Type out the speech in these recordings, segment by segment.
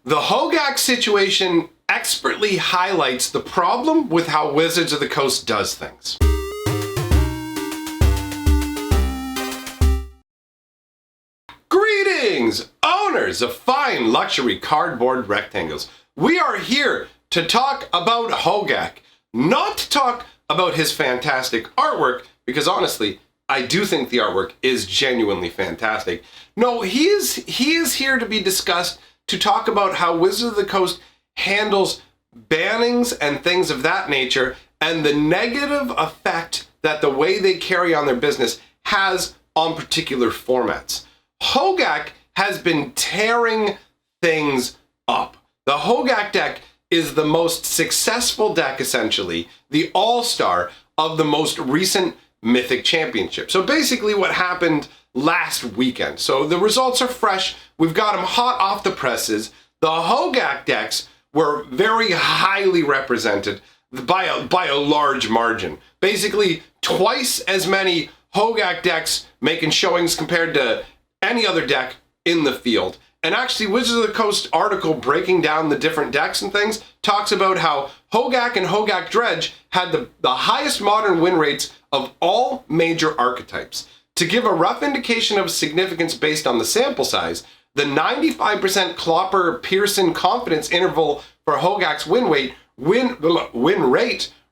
The Hogaak situation expertly highlights the problem with how Wizards of the Coast does things. Greetings, owners of fine luxury cardboard rectangles. We are here to talk about Hogaak, not to talk about his fantastic artwork, because honestly, I do think the artwork is genuinely fantastic. No, he is here to be discussed to talk about how Wizards of the Coast handles bannings and things of that nature, and the negative effect that the way they carry on their business has on particular formats. Hogaak has been tearing things up. The Hogaak deck is the most successful deck, essentially, the all-star of the most recent Mythic Championship. So basically what happened last weekend. So the results are fresh. We've got them hot off the presses. The Hogaak decks were very highly represented by a large margin. Basically twice as many Hogaak decks making showings compared to any other deck in the field. And actually, Wizards of the Coast article breaking down the different decks and things talks about how Hogaak and Hogaak Dredge had the highest modern win rates of all major archetypes. To give a rough indication of significance based on the sample size, the 95% Klopper-Pearson confidence interval for Hogaak's win rate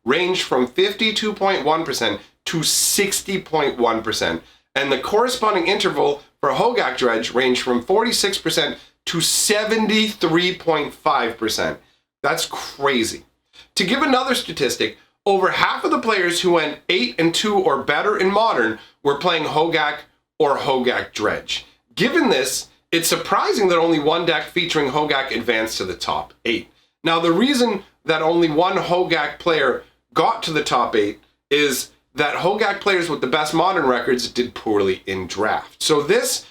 ranged from 52.1% to 60.1%, and the corresponding interval for Hogaak Dredge ranged from 46% to 73.5%. That's crazy. To give another statistic, over half of the players who went 8-2 or better in Modern were playing Hogaak or Hogaak Dredge. Given this, it's surprising that only one deck featuring Hogaak advanced to the top 8. Now, the reason that only one Hogaak player got to the top 8 is that Hogaak players with the best Modern records did poorly in draft. So this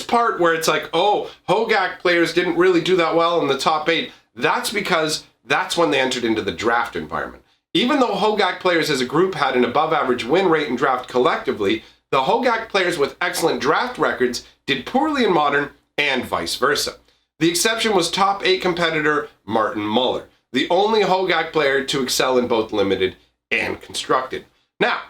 part where it's like, oh, Hogaak players didn't really do that well in the top 8, that's because that's when they entered into the draft environment. Even though Hogaak players as a group had an above average win rate in draft collectively, the Hogaak players with excellent draft records did poorly in Modern and vice versa. The exception was top 8 competitor Martin Muller, the only Hogaak player to excel in both Limited and Constructed. Now,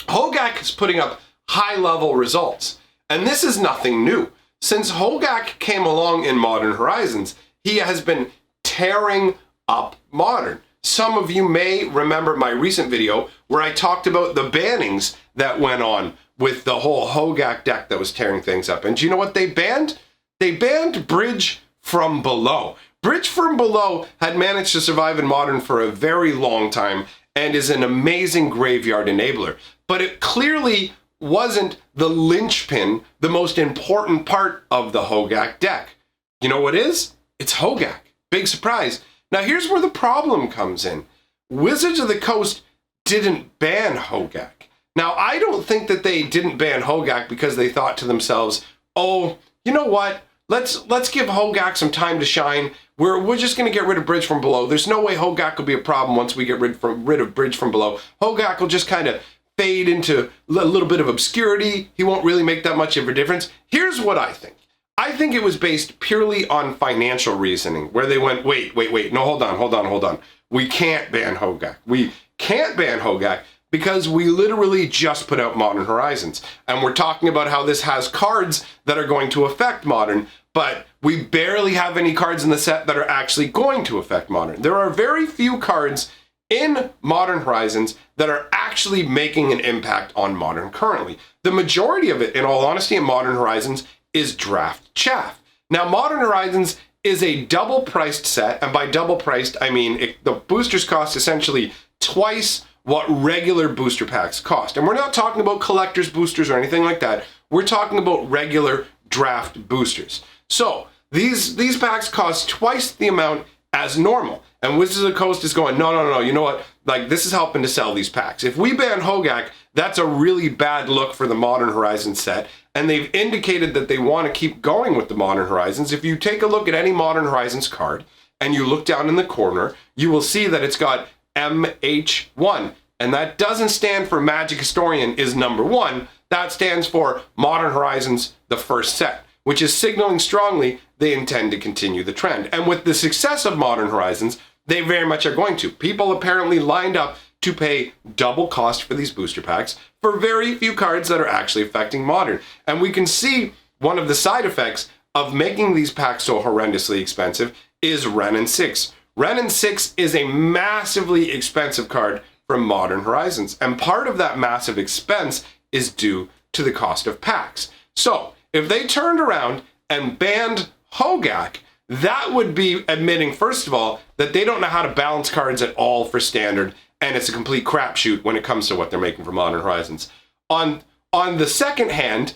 Hogaak is putting up high-level results, and this is nothing new. Since Hogaak came along in Modern Horizons, he has been tearing up Modern. Some of you may remember my recent video where I talked about the bannings that went on with the whole Hogaak deck that was tearing things up. And do you know what they banned? They banned Bridge from Below. Bridge from Below had managed to survive in Modern for a very long time and is an amazing graveyard enabler. But it clearly wasn't the linchpin, the most important part of the Hogaak deck. You know what is? It's Hogaak. Big surprise. Now here's where the problem comes in. Wizards of the Coast didn't ban Hogaak. Now I don't think that they didn't ban Hogaak because they thought to themselves, oh, you know what? Let's give Hogaak some time to shine. We're just going to get rid of Bridge from Below. There's no way Hogaak will be a problem once we get rid of Bridge from Below. Hogaak will just kind of fade into a little bit of obscurity. He won't really make that much of a difference. Here's what I think. I think it was based purely on financial reasoning, where they went, wait, no, hold on. We can't ban Hogaak. We can't ban Hogaak because we literally just put out Modern Horizons. And we're talking about how this has cards that are going to affect Modern, but we barely have any cards in the set that are actually going to affect Modern. There are very few cards in Modern Horizons that are actually making an impact on Modern currently. The majority of it, in all honesty, in Modern Horizons is draft chaff. Now, Modern Horizons is a double-priced set, and by double-priced, I mean the boosters cost essentially twice what regular booster packs cost. And we're not talking about collector's boosters or anything like that. We're talking about regular draft boosters. So these packs cost twice the amount as normal. And Wizards of the Coast is going, no, you know what? Like, this is helping to sell these packs. If we ban Hogaak, that's a really bad look for the Modern Horizons set. And they've indicated that they want to keep going with the Modern Horizons. If you take a look at any Modern Horizons card and you look down in the corner, you will see that it's got MH1. And that doesn't stand for Magic Historian is number 1. That stands for Modern Horizons, the first set, which is signaling strongly they intend to continue the trend. And with the success of Modern Horizons, they very much are going to. People apparently lined up to pay double cost for these booster packs for very few cards that are actually affecting Modern. And we can see one of the side effects of making these packs so horrendously expensive is Renin 6. Renin 6 is a massively expensive card from Modern Horizons, and part of that massive expense is due to the cost of packs. So, if they turned around and banned Hogaak, that would be admitting, first of all, that they don't know how to balance cards at all for Standard, and it's a complete crapshoot when it comes to what they're making for Modern Horizons. On the second hand,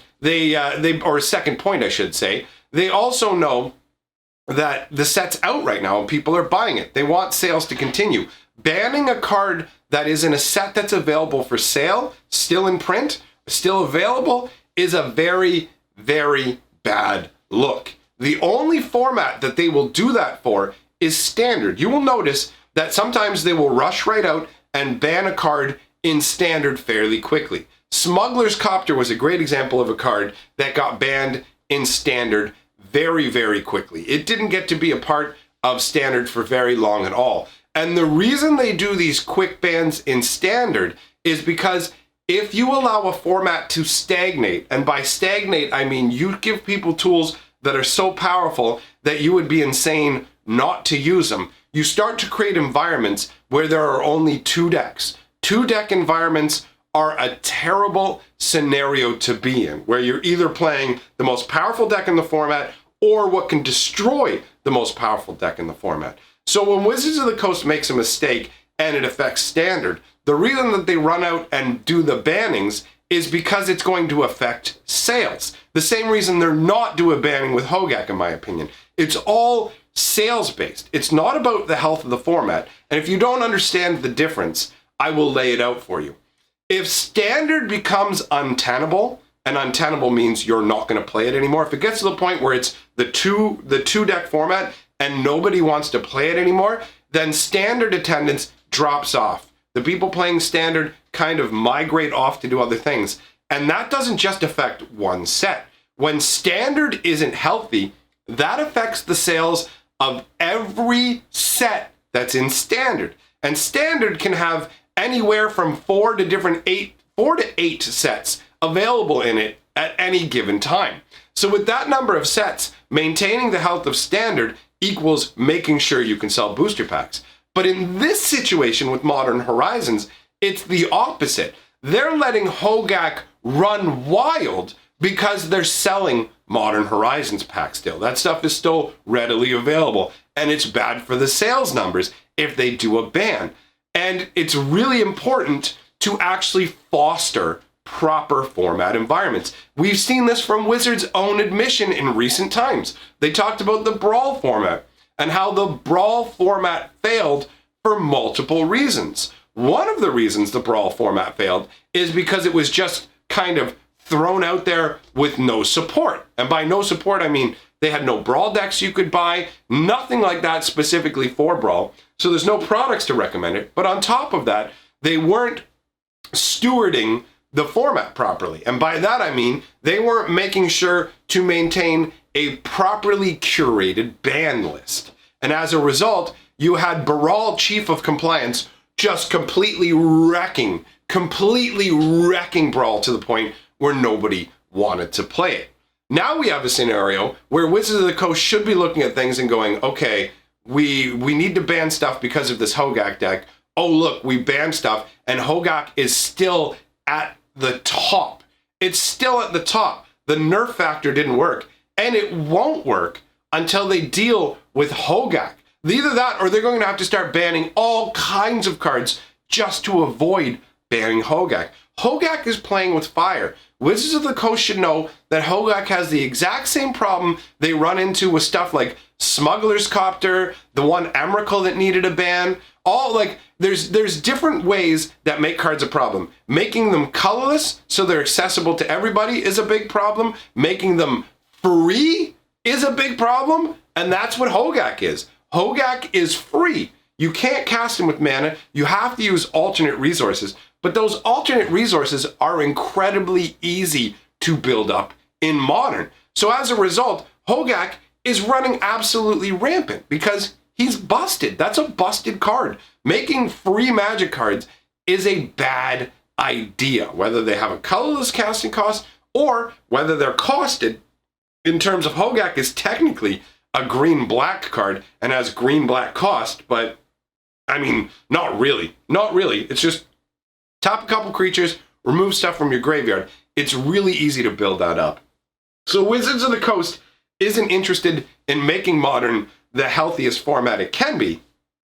or second point, I should say, they also know that the set's out right now and people are buying it. They want sales to continue. Banning a card that is in a set that's available for sale, still in print, still available, is a very, very bad look. The only format that they will do that for is Standard. You will notice that sometimes they will rush right out and ban a card in Standard fairly quickly. Smuggler's Copter was a great example of a card that got banned in Standard very, very quickly. It didn't get to be a part of Standard for very long at all. And the reason they do these quick bans in Standard is because if you allow a format to stagnate, and by stagnate I mean you give people tools that are so powerful that you would be insane not to use them, you start to create environments where there are only two decks. Two deck environments are a terrible scenario to be in, where you're either playing the most powerful deck in the format or what can destroy the most powerful deck in the format. So when Wizards of the Coast makes a mistake and it affects Standard, the reason that they run out and do the bannings is because it's going to affect sales. The same reason they're not doing a banning with Hogaak, in my opinion. It's all sales-based. It's not about the health of the format. And if you don't understand the difference, I will lay it out for you. If Standard becomes untenable, and untenable means you're not going to play it anymore, if it gets to the point where it's the two deck format and nobody wants to play it anymore, then Standard attendance drops off. The people playing Standard kind of migrate off to do other things. And that doesn't just affect one set. When Standard isn't healthy, that affects the sales of every set that's in Standard. And Standard can have anywhere from 4 to 8 sets available in it at any given time. So with that number of sets, maintaining the health of Standard equals making sure you can sell booster packs. But in this situation with Modern Horizons, it's the opposite. They're letting Hogaak run wild because they're selling Modern Horizons packs still. That stuff is still readily available, and it's bad for the sales numbers if they do a ban. And it's really important to actually foster proper format environments. We've seen this from Wizards' own admission in recent times. They talked about the Brawl format and how the Brawl format failed for multiple reasons. One of the reasons the Brawl format failed is because it was just kind of thrown out there with no support. And by no support, I mean they had no Brawl decks you could buy, nothing like that specifically for Brawl. So there's no products to recommend it. But on top of that, they weren't stewarding the format properly. And by that, I mean they weren't making sure to maintain a properly curated ban list. And as a result, you had Baral, Chief of Compliance, just completely wrecking Brawl to the point where nobody wanted to play it. Now we have a scenario where Wizards of the Coast should be looking at things and going, okay, we need to ban stuff because of this Hogaak deck. Oh, look, we banned stuff, and Hogaak is still at the top. It's still at the top. The nerf factor didn't work, and it won't work until they deal with Hogaak. Either that, or they're going to have to start banning all kinds of cards just to avoid banning Hogaak. Hogaak is playing with fire. Wizards of the Coast should know that Hogaak has the exact same problem they run into with stuff like Smuggler's Copter, the one Emrakul that needed a ban. There's different ways that make cards a problem. Making them colorless so they're accessible to everybody is a big problem. Making them free is a big problem. And that's what Hogaak is. Hogaak is free. You can't cast him with mana. You have to use alternate resources. But those alternate resources are incredibly easy to build up in Modern. So as a result, Hogaak is running absolutely rampant because he's busted. That's a busted card. Making free Magic cards is a bad idea, whether they have a colorless casting cost or whether they're costed. In terms of Hogaak is technically a green-black card and has green-black cost, but I mean, not really. Not really. It's just tap a couple creatures, remove stuff from your graveyard. It's really easy to build that up. So Wizards of the Coast isn't interested in making Modern the healthiest format it can be.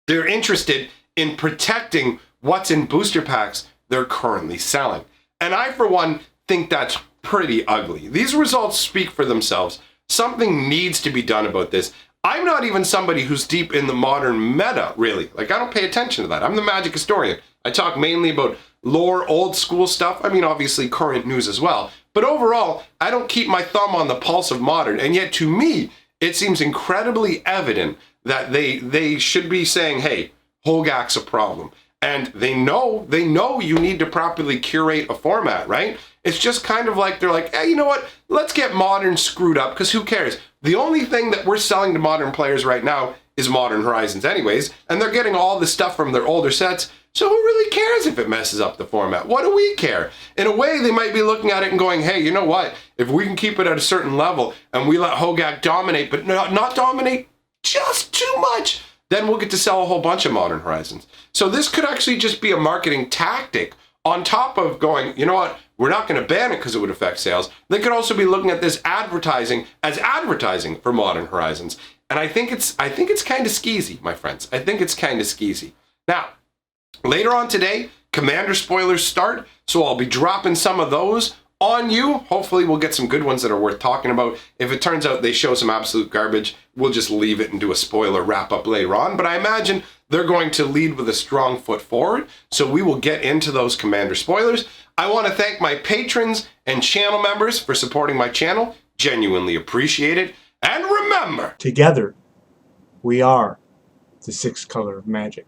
They're interested in protecting what's in booster packs they're currently selling. And I, for one, think that's pretty ugly. These results speak for themselves. Something needs to be done about this. I'm not even somebody who's deep in the Modern meta, really. Like, I don't pay attention to that. I'm the Magic historian. I talk mainly about lore, old school stuff. I mean, obviously current news as well. But overall, I don't keep my thumb on the pulse of Modern. And yet, to me, it seems incredibly evident that they should be saying, hey, Hogaak's a problem. And they know you need to properly curate a format, right? It's just kind of like they're like, hey, you know what? Let's get Modern screwed up, because who cares? The only thing that we're selling to Modern players right now is Modern Horizons anyways, and they're getting all the stuff from their older sets, so who really cares if it messes up the format? What do we care? In a way, they might be looking at it and going, hey, you know what? If we can keep it at a certain level and we let Hogaak dominate, but not dominate just too much, then we'll get to sell a whole bunch of Modern Horizons. So this could actually just be a marketing tactic on top of going, you know what, we're not going to ban it because it would affect sales. They could also be looking at this advertising as advertising for Modern Horizons. And I think it's kind of skeezy, my friends. I think it's kind of skeezy. Now, later on today, Commander spoilers start, so I'll be dropping some of those on you. Hopefully we'll get some good ones that are worth talking about. If it turns out they show some absolute garbage, we'll just leave it and do a spoiler wrap up later on. But I imagine they're going to lead with a strong foot forward, so we will get into those Commander spoilers. I want to thank my patrons and channel members for supporting my channel. Genuinely appreciate it. And remember, together we are the sixth color of magic.